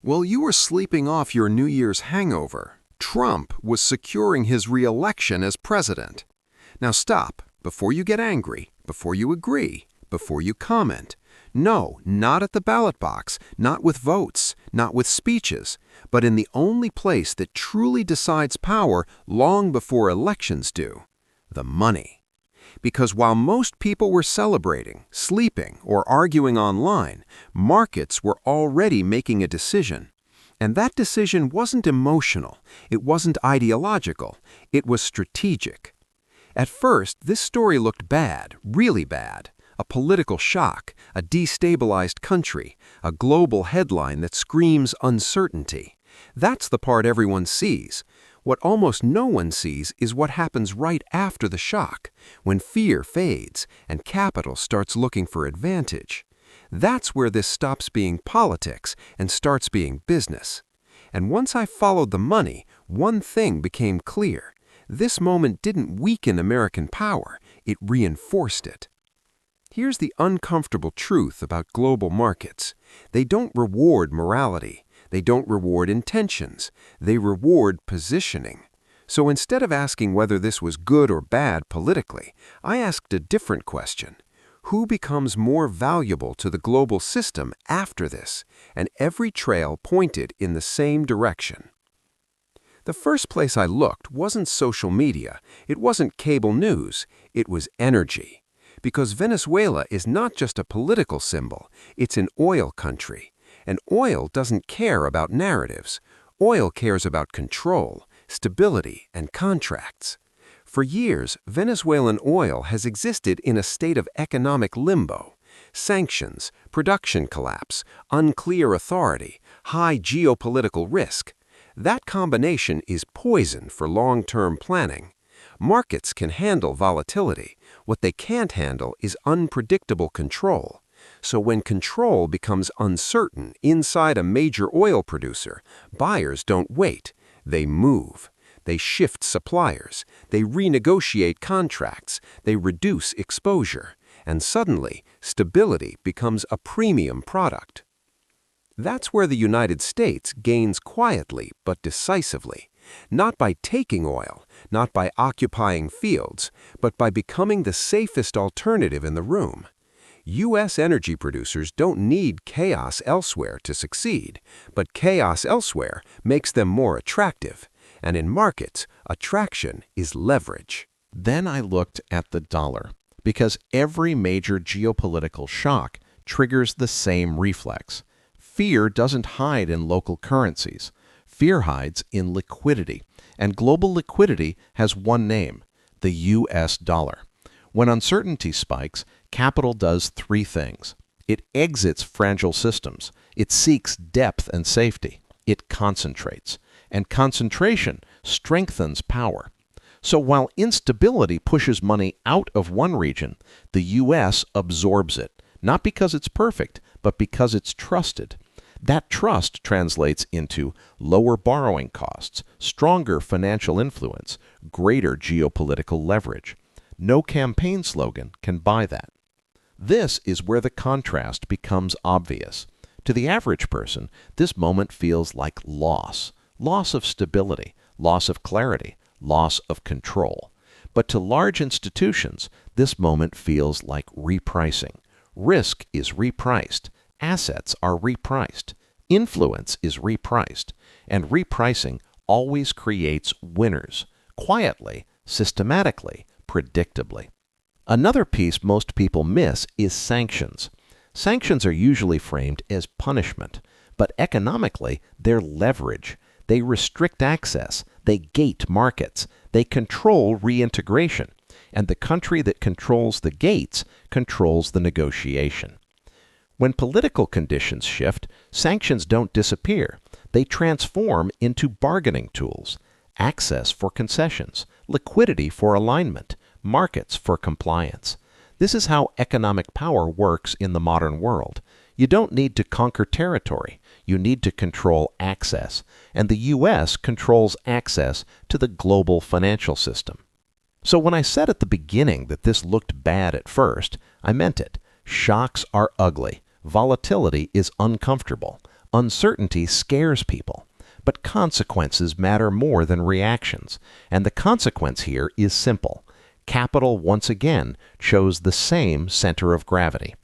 While you were sleeping off your New Year's hangover, Trump was securing his re-election as president. Now stop, before you get angry, before you agree, before you comment. No, not at the ballot box, not with votes, not with speeches, but in the only place that truly decides power long before elections do, the money. Because while most people were celebrating, sleeping, or arguing online, markets were already making a decision. And that decision wasn't emotional, it wasn't ideological, it was strategic. At first, this story looked bad, really bad. A political shock, a destabilized country, a global headline that screams uncertainty. That's the part everyone sees. What almost no one sees is what happens right after the shock, when fear fades and capital starts looking for advantage. That's where this stops being politics and starts being business. And once I followed the money, one thing became clear. This moment didn't weaken American power, it reinforced it. Here's the uncomfortable truth about global markets. They don't reward morality. They don't reward intentions. They reward positioning. So instead of asking whether this was good or bad politically, I asked a different question. Who becomes more valuable to the global system after this? And every trail pointed in the same direction. The first place I looked wasn't social media. It wasn't cable news. It was energy. Because Venezuela is not just a political symbol, it's an oil country. And oil doesn't care about narratives. Oil cares about control, stability, and contracts. For years, Venezuelan oil has existed in a state of economic limbo. Sanctions, production collapse, unclear authority, high geopolitical risk. That combination is poison for long-term planning. Markets can handle volatility. What they can't handle is unpredictable control. So when control becomes uncertain inside a major oil producer, buyers don't wait. They move. They shift suppliers. They renegotiate contracts. They reduce exposure. And suddenly, stability becomes a premium product. That's where the United States gains quietly but decisively. Not by taking oil, not by occupying fields, but by becoming the safest alternative in the room. U.S. energy producers don't need chaos elsewhere to succeed, but chaos elsewhere makes them more attractive. And in markets, attraction is leverage. Then I looked at the dollar, because every major geopolitical shock triggers the same reflex. Fear doesn't hide in local currencies. Fear hides in liquidity, and global liquidity has one name, the U.S. dollar. When uncertainty spikes, capital does three things. It exits fragile systems. It seeks depth and safety. It concentrates. And concentration strengthens power. So while instability pushes money out of one region, the U.S. absorbs it, not because it's perfect, but because it's trusted. That trust translates into lower borrowing costs, stronger financial influence, greater geopolitical leverage. No campaign slogan can buy that. This is where the contrast becomes obvious. To the average person, this moment feels like loss. Loss of stability, loss of clarity, loss of control. But to large institutions, this moment feels like repricing. Risk is repriced. Assets are repriced. Influence is repriced. And repricing always creates winners, quietly, systematically, predictably. Another piece most people miss is sanctions. Sanctions are usually framed as punishment, but economically, they're leverage. They restrict access. They gate markets. They control reintegration. And the country that controls the gates controls the negotiation. When political conditions shift, sanctions don't disappear. They transform into bargaining tools, access for concessions, liquidity for alignment, markets for compliance. This is how economic power works in the modern world. You don't need to conquer territory. You need to control access. And the U.S. controls access to the global financial system. So when I said at the beginning that this looked bad at first, I meant it. Shocks are ugly. Volatility is uncomfortable. Uncertainty scares people, but consequences matter more than reactions, and the consequence here is simple. Capital once again chose the same center of gravity.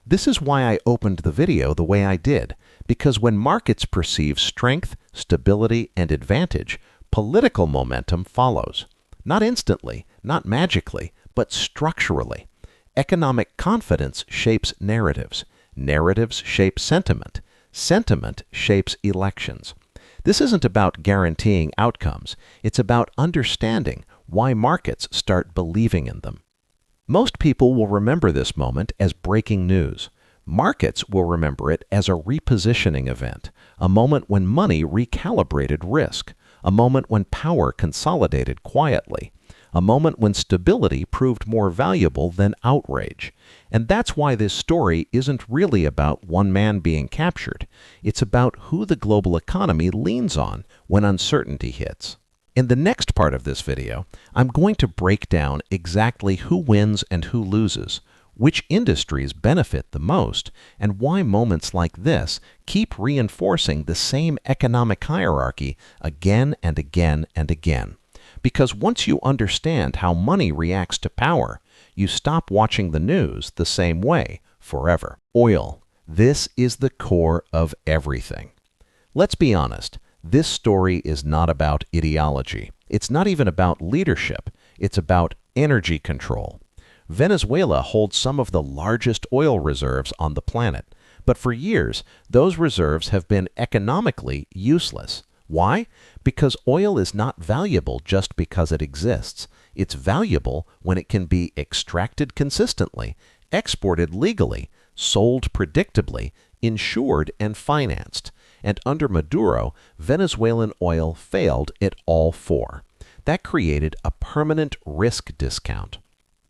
This is why I opened the video the way I did, because when markets perceive strength, stability, and advantage, political momentum follows. Not instantly, not magically, but structurally. Economic confidence shapes narratives. Narratives shape sentiment. Sentiment shapes elections. This isn't about guaranteeing outcomes. It's about understanding why markets start believing in them. Most people will remember this moment as breaking news. Markets will remember it as a repositioning event, a moment when money recalibrated risk, a moment when power consolidated quietly, a moment when stability proved more valuable than outrage. And that's why this story isn't really about one man being captured. It's about who the global economy leans on when uncertainty hits. In the next part of this video, I'm going to break down exactly who wins and who loses, which industries benefit the most, and why moments like this keep reinforcing the same economic hierarchy again and again and again. Because once you understand how money reacts to power, you stop watching the news the same way forever. Oil. This is the core of everything. Let's be honest, this story is not about ideology. It's not even about leadership. It's about energy control. Venezuela holds some of the largest oil reserves on the planet, but for years, those reserves have been economically useless. Why? Because oil is not valuable just because it exists. It's valuable when it can be extracted consistently, exported legally, sold predictably, insured and financed. And under Maduro, Venezuelan oil failed at all four. That created a permanent risk discount.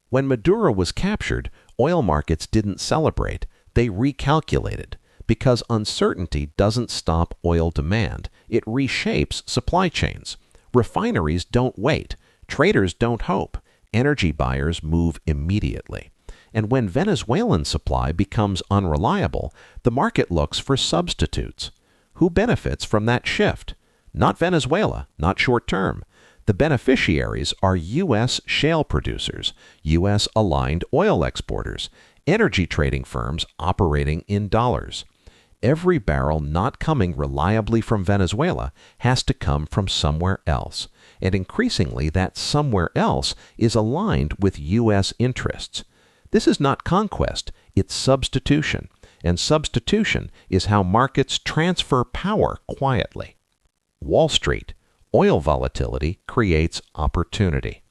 When Maduro was captured, oil markets didn't celebrate. They recalculated. Because uncertainty doesn't stop oil demand. It reshapes supply chains. Refineries don't wait. Traders don't hope. Energy buyers move immediately. And when Venezuelan supply becomes unreliable, the market looks for substitutes. Who benefits from that shift? Not Venezuela, not short term. The beneficiaries are U.S. shale producers, U.S.-aligned oil exporters, energy trading firms operating in dollars. Every barrel not coming reliably from Venezuela has to come from somewhere else, and increasingly that somewhere else is aligned with U.S. interests. This is not conquest, it's substitution, and substitution is how markets transfer power quietly. Wall Street. Oil volatility creates opportunity.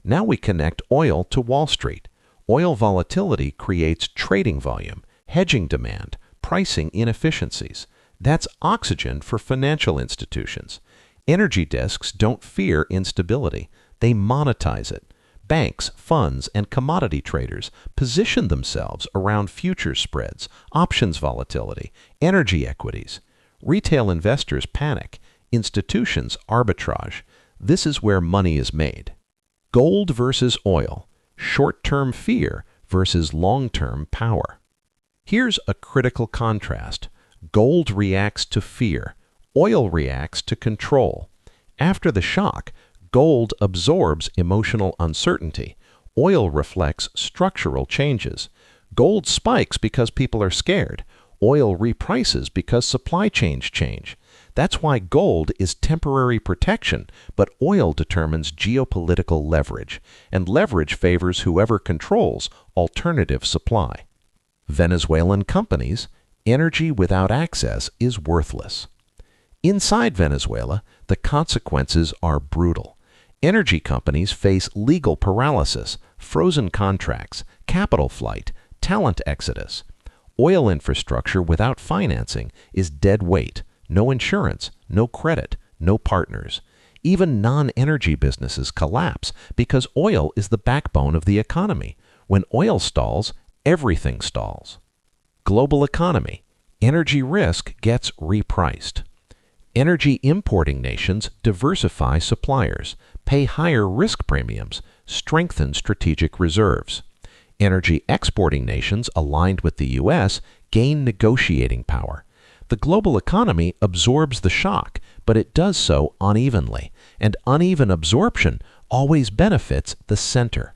Now we connect oil to Wall Street. Oil volatility creates trading volume, hedging demand, pricing inefficiencies. That's oxygen for financial institutions. Energy desks don't fear instability. They monetize it. Banks, funds, and commodity traders position themselves around future spreads, options volatility, energy equities. Retail investors panic. Institutions arbitrage. This is where money is made. Gold versus oil. Short-term fear versus long-term power. Here's a critical contrast. Gold reacts to fear. Oil reacts to control. After the shock, gold absorbs emotional uncertainty. Oil reflects structural changes. Gold spikes because people are scared. Oil reprices because supply chains change. That's why gold is temporary protection, but oil determines geopolitical leverage, and leverage favors whoever controls alternative supply. Venezuelan companies, energy without access is worthless. Inside Venezuela, the consequences are brutal. Energy companies face legal paralysis, frozen contracts, capital flight, talent exodus. Oil infrastructure without financing is dead weight. No insurance, no credit, no partners. Even non-energy businesses collapse because oil is the backbone of the economy. When oil stalls, everything stalls. Global economy. Energy risk gets repriced. Energy importing nations diversify suppliers, pay higher risk premiums, strengthen strategic reserves. Energy exporting nations aligned with the U.S. gain negotiating power. The global economy absorbs the shock, but it does so unevenly, and uneven absorption always benefits the center.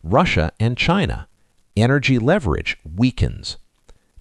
Russia and China. Energy leverage weakens.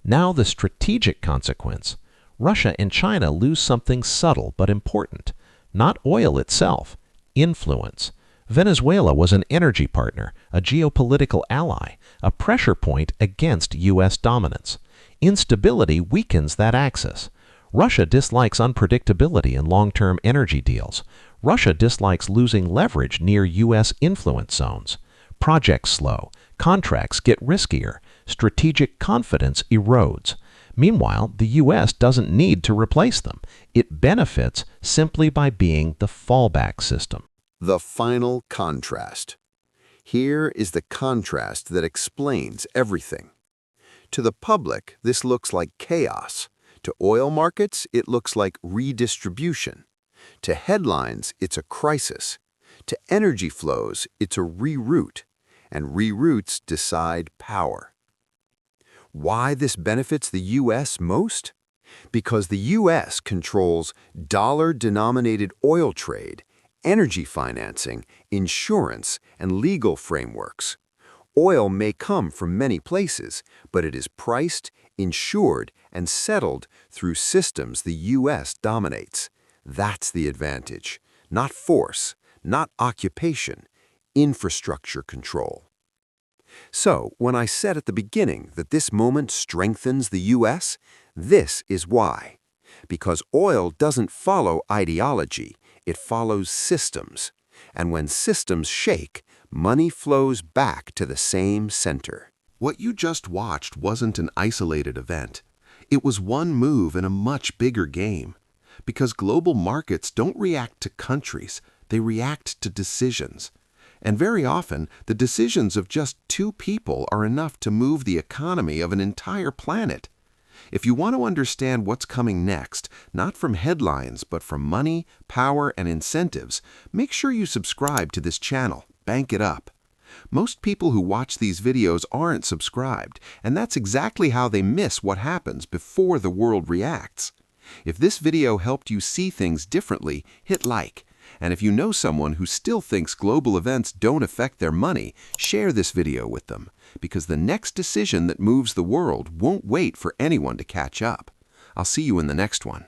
Now the strategic consequence. Russia and China lose something subtle but important. Not oil itself, influence. Venezuela was an energy partner, a geopolitical ally, a pressure point against U.S. dominance. Instability weakens that axis. Russia dislikes unpredictability in long-term energy deals. Russia dislikes losing leverage near U.S. influence zones. Projects slow. Contracts get riskier. Strategic confidence erodes. Meanwhile, the U.S. doesn't need to replace them. It benefits simply by being the fallback system. The final contrast. Here is the contrast that explains everything. To the public, this looks like chaos. To oil markets, it looks like redistribution. To headlines, it's a crisis. To energy flows, it's a reroute. And reroutes decide power. Why this benefits the U.S. most? Because the U.S. controls dollar-denominated oil trade, energy financing, insurance, and legal frameworks. Oil may come from many places, but it is priced, insured, and settled through systems the U.S. dominates. That's the advantage. Not force, not occupation, infrastructure control. So, when I said at the beginning that this moment strengthens the U.S., this is why. Because oil doesn't follow ideology, it follows systems. And when systems shake, money flows back to the same center. What you just watched wasn't an isolated event. It was one move in a much bigger game. Because global markets don't react to countries, they react to decisions. And very often, the decisions of just two people are enough to move the economy of an entire planet. If you want to understand what's coming next, not from headlines, but from money, power, and incentives, make sure you subscribe to this channel. Bank it up. Most people who watch these videos aren't subscribed, and that's exactly how they miss what happens before the world reacts. If this video helped you see things differently, hit like. And if you know someone who still thinks global events don't affect their money, share this video with them, because the next decision that moves the world won't wait for anyone to catch up. I'll see you in the next one.